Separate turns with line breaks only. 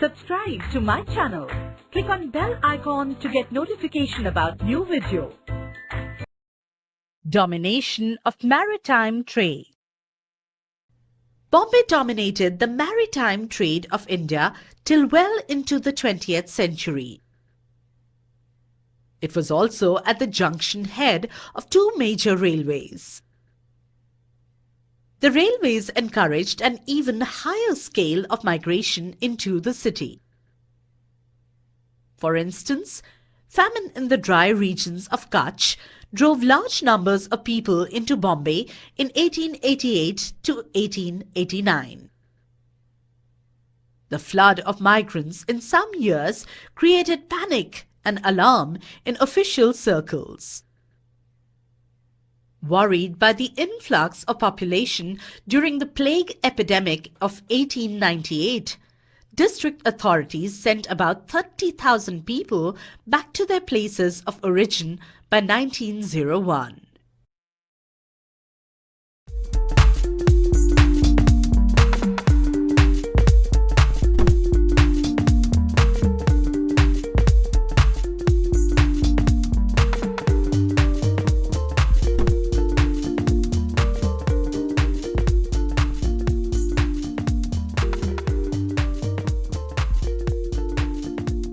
Subscribe to my channel. Click on bell icon to get notification about new video. Domination of maritime trade. Bombay dominated the maritime trade of India till well into the 20th century. It was also at the junction head of two major railways. The railways encouraged an even higher scale of migration into the city. For instance, famine in the dry regions of Kutch drove large numbers of people into Bombay in 1888 to 1889. The flood of migrants in some years created panic and alarm in official circles. Worried by the influx of population during the plague epidemic of 1898, district authorities sent about 30,000 people back to their places of origin by 1901.